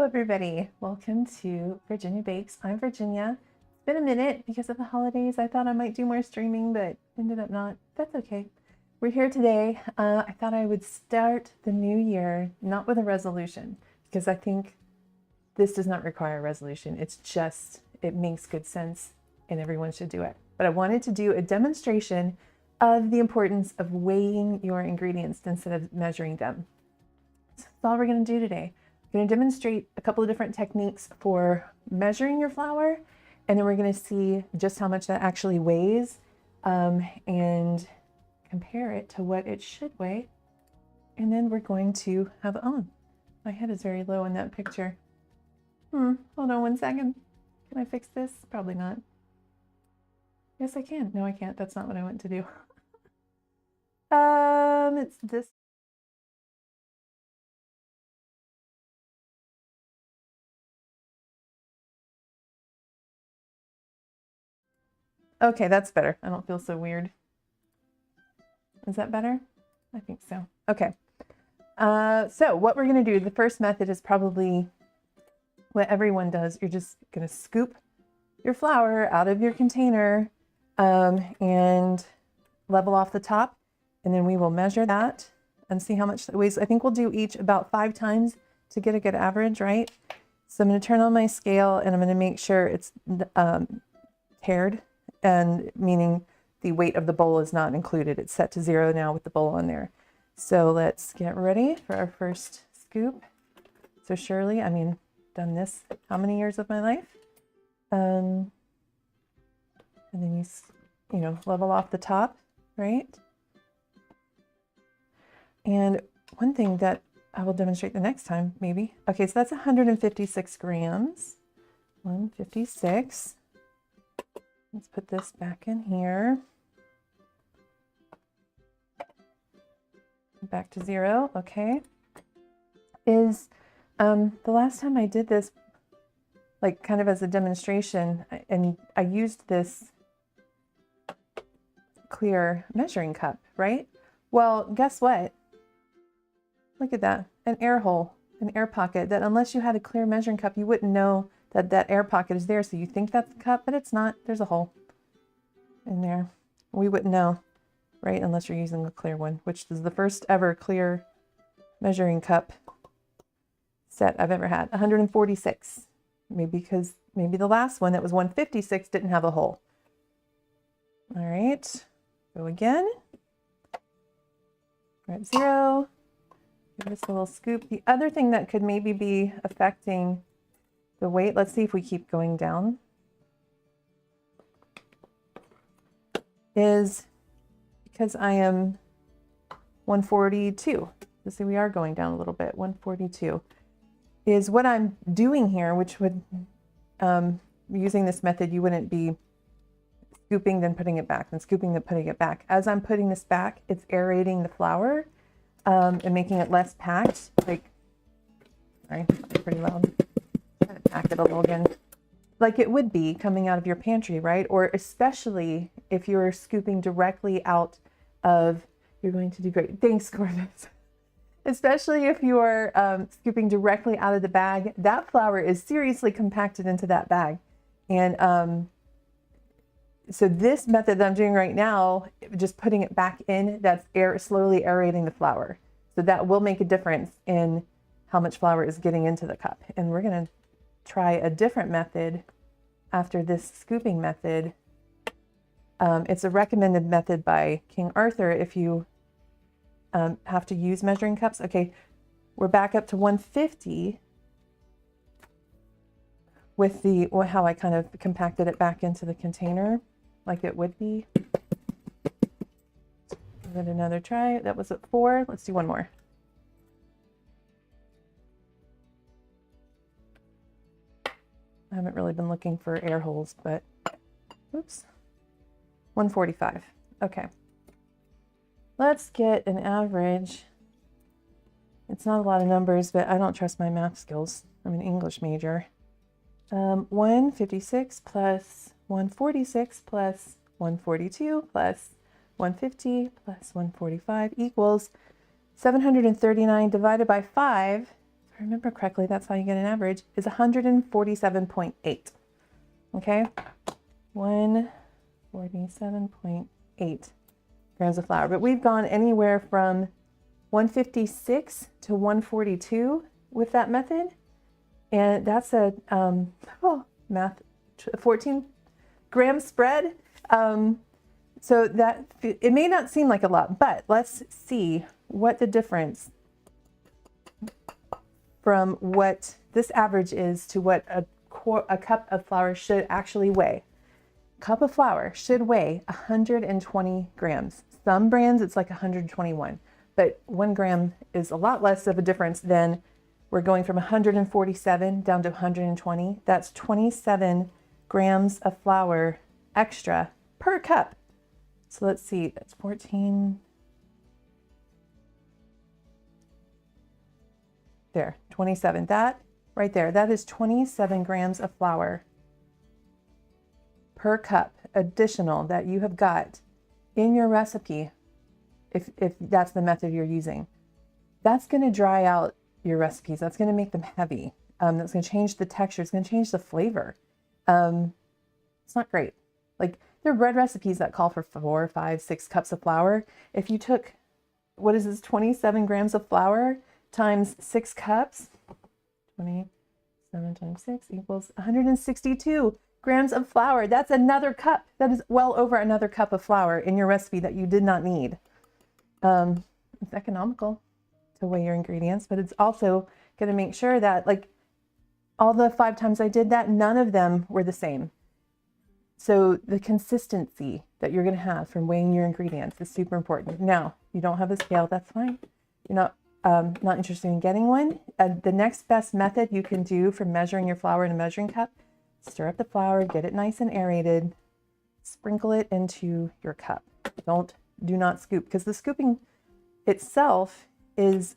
everybody. Welcome to Virginia Bakes. I'm Virginia. It's been a minute because of the holidays. I thought I might do more streaming, but ended up not. That's okay. We're here today. I thought I would start the new year not with a resolution because I think this does not require a resolution. It's just, it makes good sense and everyone should do it. But I wanted to do a demonstration of the importance of weighing your ingredients instead of measuring them. So that's all we're going to do today. I'm going to demonstrate a couple of different techniques for measuring your flour, and then we're going to see just how much that actually weighs and compare it to what it should weigh. And then we're going to have it on. My head is very low in that picture. Hold on one second. Can I fix this? Probably not. Yes, I can. No, I can't. That's not what I want to do. It's this. Okay, that's better. I don't feel so weird. Is that better? I think so. Okay. So what we're going to do, the first method is probably what everyone does. You're just going to scoop your flour out of your container and level off the top. And then we will measure that and see how much that weighs. I think we'll do each about 5 times to get a good average, right? So I'm going to turn on my scale and I'm going to make sure it's paired. And meaning the weight of the bowl is not included. It's set to 0 now with the bowl on there. So let's get ready for our first scoop. So surely, done this how many years of my life? And then you level off the top, right? And one thing that I will demonstrate the next time, maybe. Okay, so that's 156 grams. 156. Let's put this back in here. Back to 0, okay. The last time I did this, like kind of as a demonstration, and I used this clear measuring cup, right? Well, guess what? Look at that, an air hole, an air pocket, that unless you had a clear measuring cup, you wouldn't know that that air pocket is there. So you think that's the cup, but it's not. There's a hole in there. We wouldn't know, right? Unless you're using a clear one, which is the first ever clear measuring cup set I've ever had. 146. Maybe the last one that was 156 didn't have a hole. All right, go again. We're at 0. Give this a little scoop. The other thing that could maybe be affecting the weight, let's see if we keep going down, is because I am 142. Let's see, we are going down a little bit. 142 is what I'm doing here, which would, using this method, you wouldn't be scooping, then putting it back, then scooping, then putting it back. As I'm putting this back, it's aerating the flour and making it less packed. Like, sorry, that's pretty loud. Try to pack it a little again. Like it would be coming out of your pantry, right? Or especially if you're scooping directly out of, you're going to do great. Thanks, Corvus. Especially if you're scooping directly out of the bag, that flour is seriously compacted into that bag. And so this method that I'm doing right now, just putting it back in, that's slowly aerating the flour. So that will make a difference in how much flour is getting into the cup. And we're going to try a different method after this scooping method. It's a recommended method by King Arthur if you have to use measuring cups. Okay, we're back up to 150 with how I kind of compacted it back into the container like it would be. Give it another try. That was at 4. Let's do one more. I haven't really been looking for air holes, but oops. 145. Okay. Let's get an average. It's not a lot of numbers, but I don't trust my math skills. I'm an English major. 156 plus 146 plus 142 plus 150 plus 145 equals 739 divided by 5 I remember correctly, that's how you get an average, is 147.8. Okay, 147.8 grams of flour. But we've gone anywhere from 156 to 142 with that method. And that's a, math, 14 gram spread. So that, it may not seem like a lot, but let's see what the difference from what this average is to what a cup of flour should actually weigh. Cup of flour should weigh 120 grams. Some brands it's like 121, but 1 gram is a lot less of a difference than we're going from 147 down to 120. That's 27 grams of flour extra per cup. So let's see, that's 14. There, 27. That right there, that is 27 grams of flour per cup additional that you have got in your recipe, if that's the method you're using. That's going to dry out your recipes. That's going to make them heavy. That's going to change the texture. It's going to change the flavor. It's not great. Like, there are bread recipes that call for 4, 5, 6 cups of flour. If you took, what is this, 27 grams of flour times 6 cups, 27 times 6 equals 162 grams of flour. That's another cup. That is well over another cup of flour in your recipe that you did not need. It's economical to weigh your ingredients, but it's also going to make sure that, like, all the 5 times I did that, none of them were the same. So the consistency that you're going to have from weighing your ingredients is super important. Now, you don't have a scale, that's fine. You're not interested in getting one. The next best method you can do for measuring your flour in a measuring cup: stir up the flour, get it nice and aerated, sprinkle it into your cup. Do not scoop, because the scooping itself is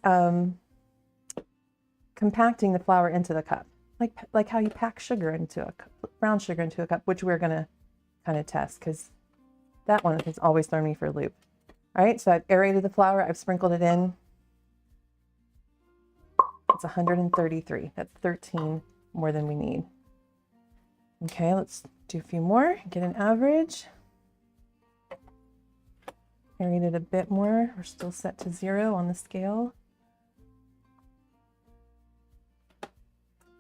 compacting the flour into the cup, like how you pack sugar into a cup, brown sugar into a cup, which we're gonna kind of test, because that one has always thrown me for a loop. All right, so I've aerated the flour, I've sprinkled it in. It's 133. That's 13 more than we need. Okay, let's do a few more, get an average. Aerate it a bit more. We're still set to 0 on the scale.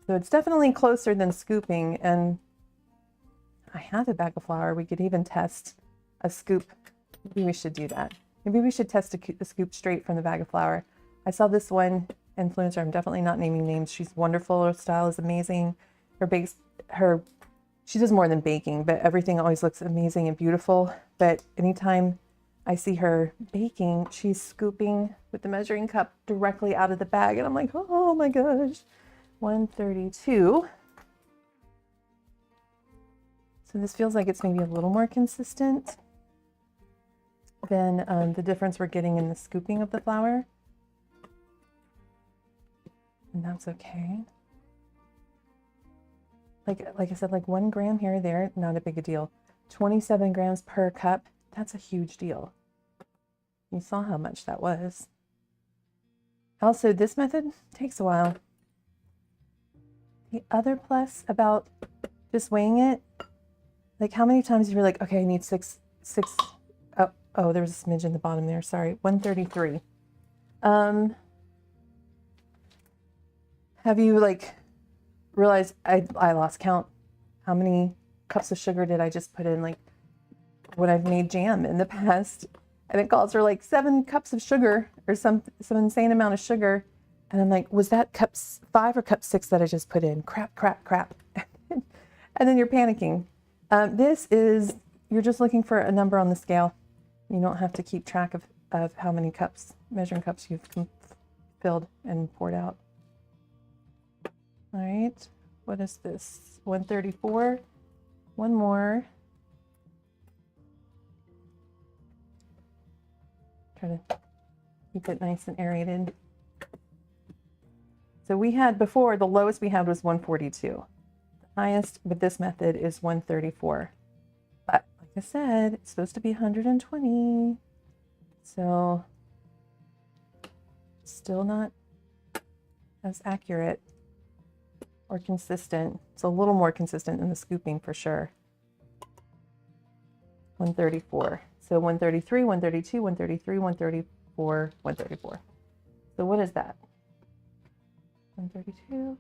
So it's definitely closer than scooping, and I have a bag of flour. We could even test a scoop. Maybe we should do that. Maybe we should test a scoop straight from the bag of flour. I saw this one influencer, I'm definitely not naming names. She's wonderful. Her style is amazing. She does more than baking, but everything always looks amazing and beautiful. But anytime I see her baking, she's scooping with the measuring cup directly out of the bag. And I'm like, oh my gosh, 132. So this feels like it's maybe a little more consistent than the difference we're getting in the scooping of the flour. And that's okay. Like I said, like 1 gram here or there, not a big a deal. 27 grams per cup, that's a huge deal. You saw how much that was. Also, this method takes a while. The other plus about just weighing it, like how many times you're like, okay, I need 6, oh, there was a smidge in the bottom there, sorry, 133. Have you like realized I lost count? How many cups of sugar did I just put in? Like when I've made jam in the past, and it calls for like 7 cups of sugar or some insane amount of sugar. And I'm like, was that cup 5 or cup 6 that I just put in? Crap. And then you're panicking. This is, you're just looking for a number on the scale. You don't have to keep track of how many cups, measuring cups you've filled and poured out. All right, what is this? 134, 1 more. Try to keep it nice and aerated. So we had before, the lowest we had was 142. The highest with this method is 134. But like I said, it's supposed to be 120. So still not as accurate or consistent. It's a little more consistent than the scooping for sure. 134. So 133, 132, 133, 134, 134. So what is that? 132,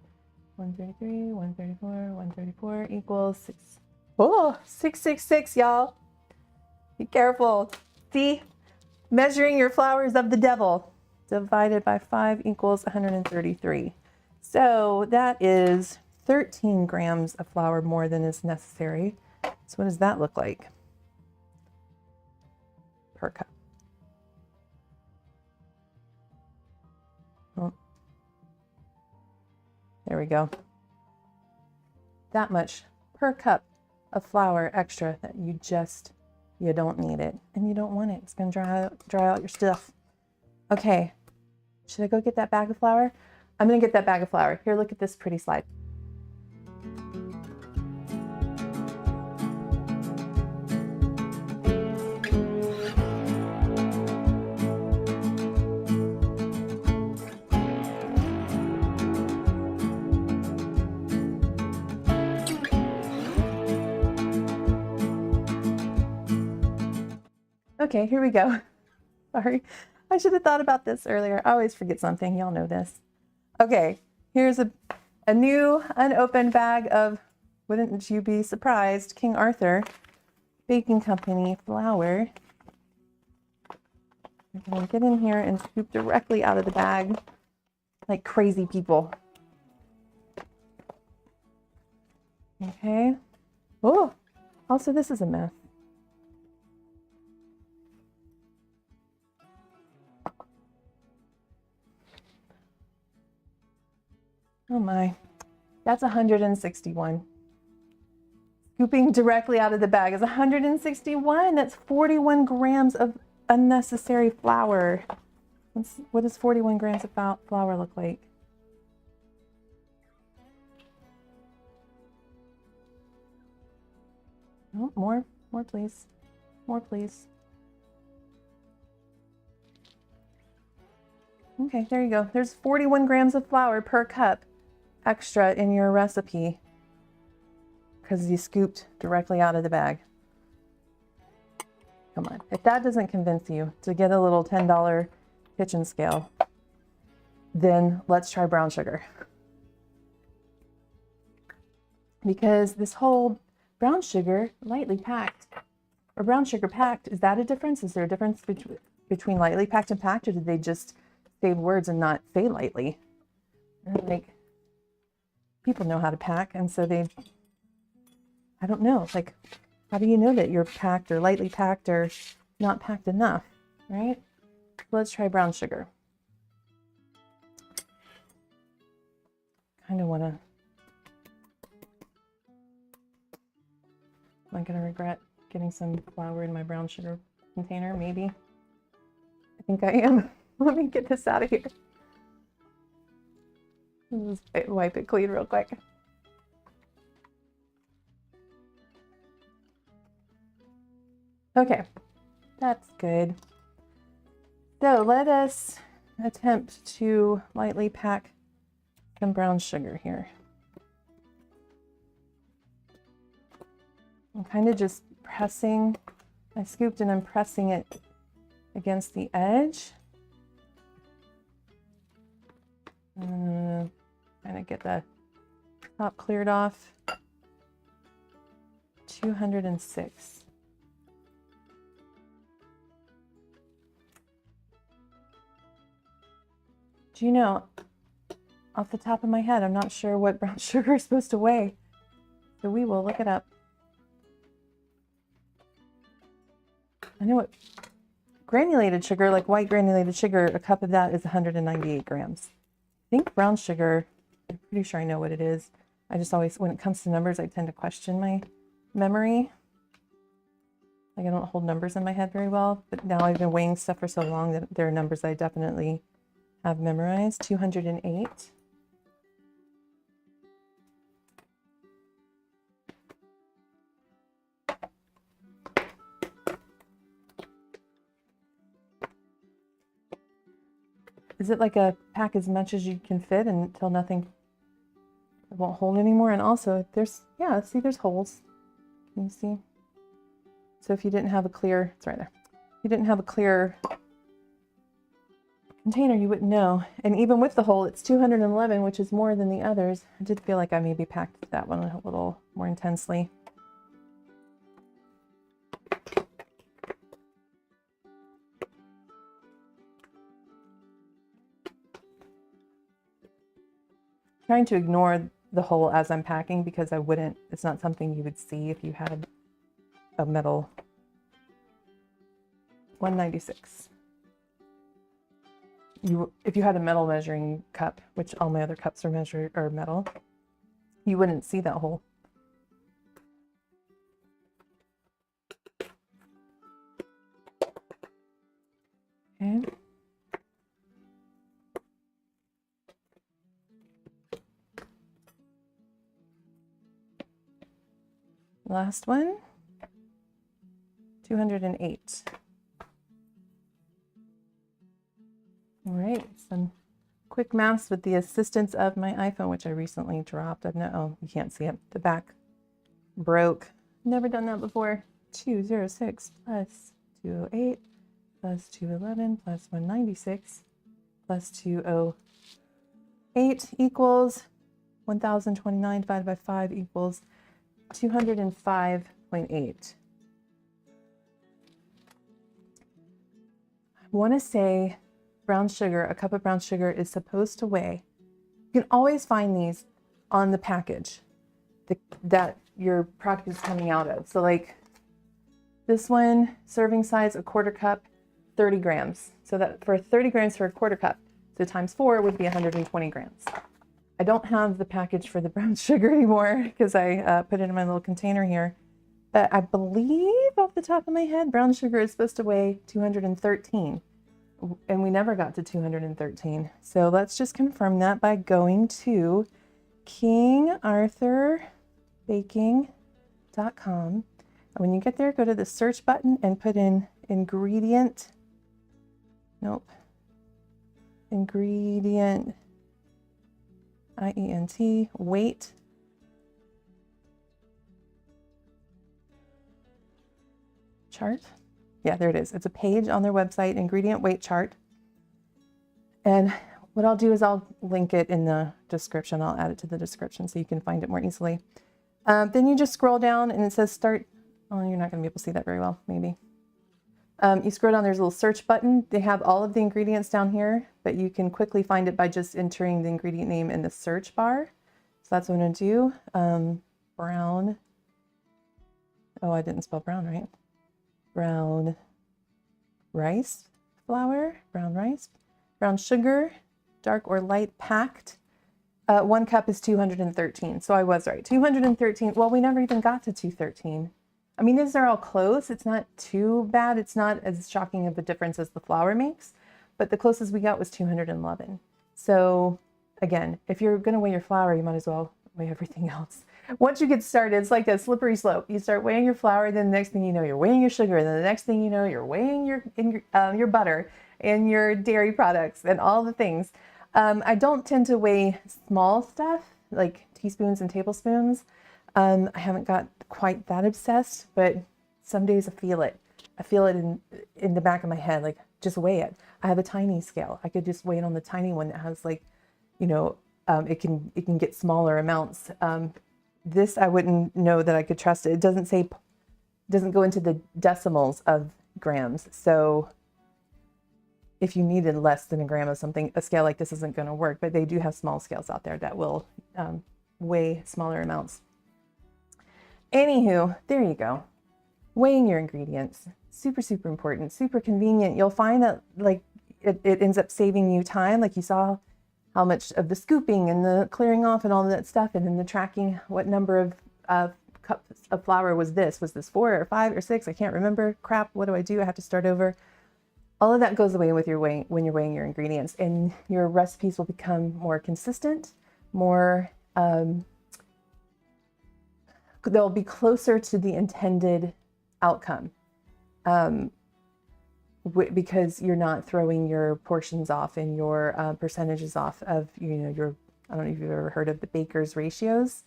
133, 134, 134 equals 6. Oh, 666, y'all. Be careful. See? Measuring your flowers of the devil. Divided by 5 equals 133. So that is 13 grams of flour more than is necessary. So what does that look like per cup? Oh, there we go. That much per cup of flour extra that you don't need it and you don't want it. It's going to dry out your stuff. Okay. Should I go get that bag of flour? I'm going to get that bag of flour. Here, look at this pretty slide. Okay, here we go. Sorry, I should have thought about this earlier. I always forget something. Y'all know this. Okay, here's a new unopened bag of, wouldn't you be surprised, King Arthur Baking Company flour. I'm gonna get in here and scoop directly out of the bag like crazy people. Okay. Oh, also this is a mess. Oh my, that's 161. Scooping directly out of the bag is 161. That's 41 grams of unnecessary flour. What does 41 grams of flour look like? Oh, more please. More please. Okay, there you go. There's 41 grams of flour per cup extra in your recipe because you scooped directly out of the bag. Come on, if that doesn't convince you to get a little $10 kitchen scale, then let's try brown sugar. Because this whole brown sugar, lightly packed, or brown sugar packed, is that a difference? Is there a difference between lightly packed and packed, or did they just save words and not say lightly? Like, people know how to pack, and so I don't know, like, how do you know that you're packed or lightly packed or not packed enough, right? Let's try brown sugar. Kind of want to, am I going to regret getting some flour in my brown sugar container? Maybe. I think I am. Let me get this out of here. Just wipe it clean real quick. Okay, that's good. So let us attempt to lightly pack some brown sugar here. I'm kind of just pressing. I scooped and I'm pressing it against the edge. Kind of get the top cleared off. 206. Do you know, off the top of my head, I'm not sure what brown sugar is supposed to weigh. So we will look it up. I know what granulated sugar, like white granulated sugar, a cup of that is 198 grams. I think brown sugar, I'm pretty sure I know what it is. I just always, when it comes to numbers, I tend to question my memory. Like I don't hold numbers in my head very well, but now I've been weighing stuff for so long that there are numbers I definitely have memorized. 208. is it like a pack as much as you can fit until nothing, it won't hold anymore? And also there's, yeah, see, there's holes. Can you see? So if you didn't have a clear, it's right there. If you didn't have a clear container, you wouldn't know. And even with the hole, it's 211, which is more than the others. I did feel like I maybe packed that one a little more intensely. Trying to ignore the hole as I'm packing because I wouldn't, it's not something you would see if you had a metal 196. If you had a metal measuring cup, which all my other cups are metal, you wouldn't see that hole. Okay. Last one, 208. All right, some quick maths with the assistance of my iPhone, which I recently dropped. Oh, you can't see it. The back broke. Never done that before. 206 plus 208 plus 211 plus 196 plus 208 equals 1029 divided by 5 equals 205.8. I want to say brown sugar, a cup of brown sugar is supposed to weigh, you can always find these on the package that your product is coming out of. So like this one, serving size, a quarter cup, 30 grams. So that for 30 grams for a quarter cup, so times 4 would be 120 grams. I don't have the package for the brown sugar anymore because I put it in my little container here. But I believe off the top of my head, brown sugar is supposed to weigh 213. And we never got to 213. So let's just confirm that by going to kingarthurbaking.com. And when you get there, go to the search button and put in ingredient. Ingredient, IENT, weight. Chart. Yeah, there it is. It's a page on their website, ingredient weight chart. And what I'll do is I'll link it in the description. I'll add it to the description so you can find it more easily. Then you just scroll down and it says start. Oh, you're not going to be able to see that very well, maybe. You scroll down, there's a little search button. They have all of the ingredients down here, but you can quickly find it by just entering the ingredient name in the search bar. So that's what I'm going to do. Brown. Oh, I didn't spell brown right. Brown rice flour, brown rice, brown sugar, dark or light packed. 1 cup is 213. So I was right. 213. Well, we never even got to 213. I mean, these are all close. It's not too bad. It's not as shocking of a difference as the flour makes, but the closest we got was 211. So again, if you're going to weigh your flour, you might as well weigh everything else. Once you get started, it's like a slippery slope. You start weighing your flour, then the next thing you know, you're weighing your sugar, and then the next thing you know, you're weighing your butter and your dairy products and all the things. I don't tend to weigh small stuff like teaspoons and tablespoons. I haven't got quite that obsessed, but some days I feel it. I feel it in the back of my head, like just weigh it. I have a tiny scale. I could just weigh it on the tiny one that has like, you know, it can get smaller amounts. This I wouldn't know that I could trust it. It doesn't go into the decimals of grams. So if you needed less than a gram of something, a scale like this isn't going to work, but they do have small scales out there that will weigh smaller amounts. Anywho, there you go. Weighing your ingredients, super, super important, super convenient. You'll find that like it ends up saving you time. Like you saw how much of the scooping and the clearing off and all of that stuff, and then the tracking, what number of cups of flour was this? Was this 4 or 5 or 6? I can't remember. Crap, what do? I have to start over. All of that goes away with your weighing when you're weighing your ingredients, and your recipes will become more consistent, more they'll be closer to the intended outcome. because you're not throwing your portions off and your percentages off of, your, I don't know if you've ever heard of the baker's ratios.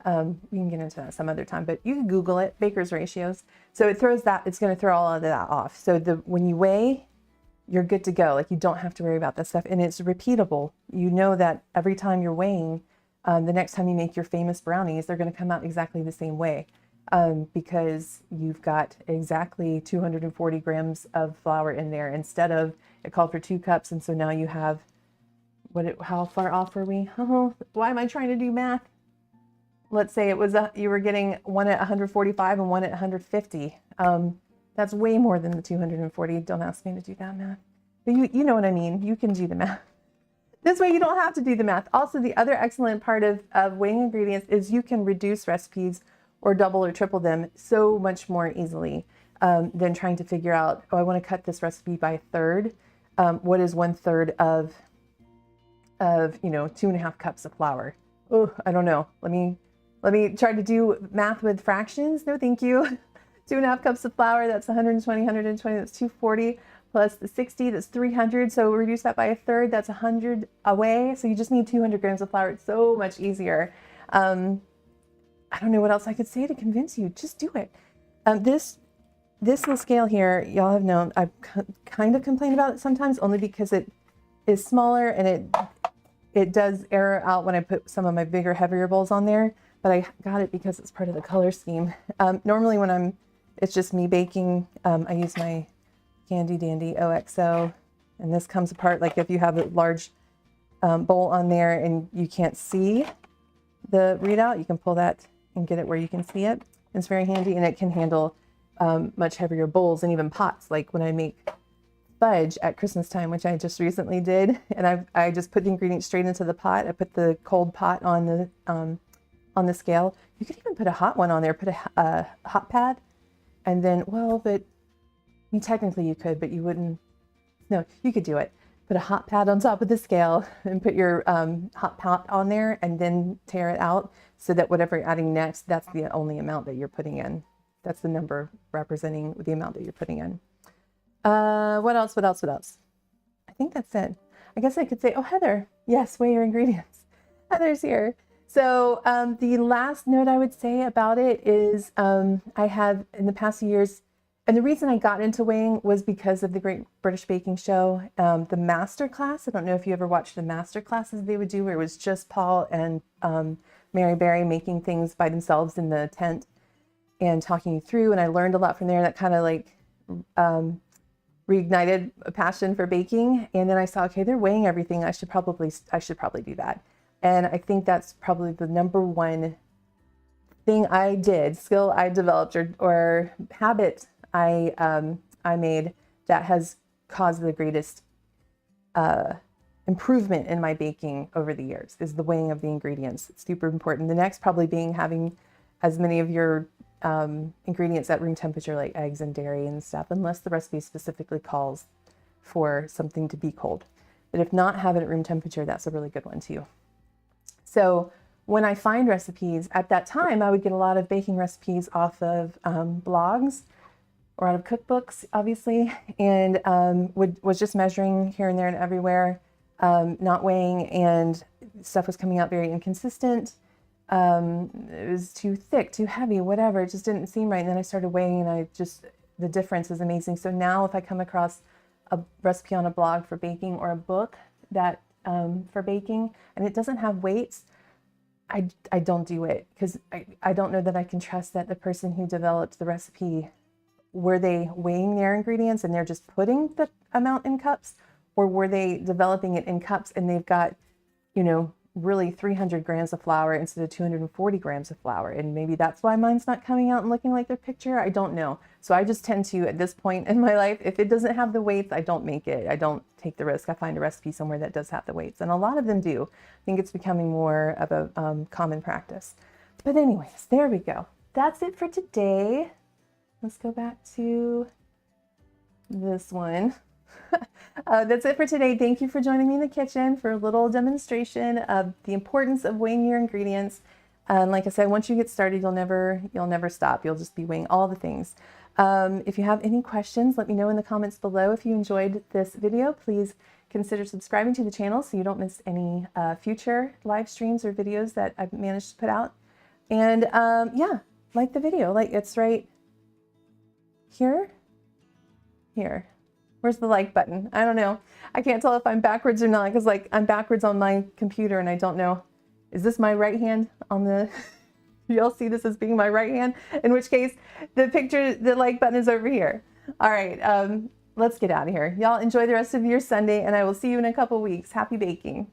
We can get into that some other time, but you can Google it, baker's ratios. So it throws that, it's going to throw all of that off. So when you weigh, you're good to go. Like, you don't have to worry about that stuff. And it's repeatable. You know that every time you're weighing, the next time you make your famous brownies, they're going to come out exactly the same way. Because you've got exactly 240 grams of flour in there instead of, it called for 2 cups. And so now you have, how far off are we? Oh, why am I trying to do math? Let's say it was, you were getting one at 145 and one at 150. That's way more than the 240. Don't ask me to do that math. But you know what I mean. You can do the math. This way you don't have to do the math. Also, the other excellent part of weighing ingredients is you can reduce recipes or double or triple them so much more easily than trying to figure out, oh, I want to cut this recipe by a third. What is 1/3 of 2.5 cups of flour? Oh, I don't know. Let me try to do math with fractions. No, thank you. 2.5 cups of flour, that's 120, that's 240, plus the 60, that's 300. So reduce that by a third, that's 100 away. So you just need 200 grams of flour. It's so much easier. I don't know what else I could say to convince you. Just do it. This little scale here, y'all have known, I've kind of complained about it sometimes, only because it is smaller and it does error out when I put some of my bigger, heavier bowls on there. But I got it because it's part of the color scheme. Normally when it's just me baking, I use my Handy Dandy OXO, and this comes apart. Like if you have a large bowl on there and you can't see the readout, you can pull that and get it where you can see it. It's very handy, and it can handle much heavier bowls and even pots. Like when I make fudge at Christmas time, which I just recently did, and I just put the ingredients straight into the pot. I put the cold pot on the scale. You could even put a hot one on there, put a hot pad, and then, but I mean, technically you could, but you wouldn't. No, you could do it. Put a hot pad on top of the scale and put your hot pot on there, and then tear it out so that whatever you're adding next, that's the only amount that you're putting in. That's the number representing the amount that you're putting in. What else? I think that's it. I guess I could say, oh, Heather, yes, weigh your ingredients. Heather's here. So the last note I would say about it is I have in the past few years, and the reason I got into weighing was because of the Great British Baking Show, the master class. I don't know if you ever watched the master classes they would do, where it was just Paul and Mary Berry making things by themselves in the tent and talking you through. And I learned a lot from there. That kind of like reignited a passion for baking. And then I saw, okay, they're weighing everything. I should probably do that. And I think that's probably the number one thing skill I developed, or habit I made that has caused the greatest improvement in my baking over the years, is the weighing of the ingredients. It's super important. The next probably being having as many of your ingredients at room temperature, like eggs and dairy and stuff, unless the recipe specifically calls for something to be cold. But if not, have it at room temperature. That's a really good one too. So when I find recipes, at that time, I would get a lot of baking recipes off of blogs or out of cookbooks, obviously, and was just measuring here and there and everywhere, not weighing, and stuff was coming out very inconsistent. It was too thick, too heavy, whatever. It just didn't seem right. And then I started weighing, and the difference is amazing. So now if I come across a recipe on a blog for baking, or a book that for baking, and it doesn't have weights, I don't do it, because I don't know that I can trust that the person who developed the recipe, were they weighing their ingredients and they're just putting the amount in cups, or were they developing it in cups and they've got, really 300 grams of flour instead of 240 grams of flour. And maybe that's why mine's not coming out and looking like their picture. I don't know. So I just tend to, at this point in my life, if it doesn't have the weights, I don't make it. I don't take the risk. I find a recipe somewhere that does have the weights. And a lot of them do. I think it's becoming more of a common practice. But anyways, there we go. That's it for today. Let's go back to this one. That's it for today. Thank you for joining me in the kitchen for a little demonstration of the importance of weighing your ingredients. And like I said, once you get started, you'll never stop. You'll just be weighing all the things. If you have any questions, let me know in the comments below. If you enjoyed this video, please consider subscribing to the channel so you don't miss any future live streams or videos that I've managed to put out. And yeah, like the video. Like, it's right here. Here. Where's the like button? I don't know. I can't tell if I'm backwards or not, because like I'm backwards on my computer and I don't know. Is this my right hand on the... Y'all see this as being my right hand? In which case, the like button is over here. All right, let's get out of here. Y'all enjoy the rest of your Sunday, and I will see you in a couple weeks. Happy baking.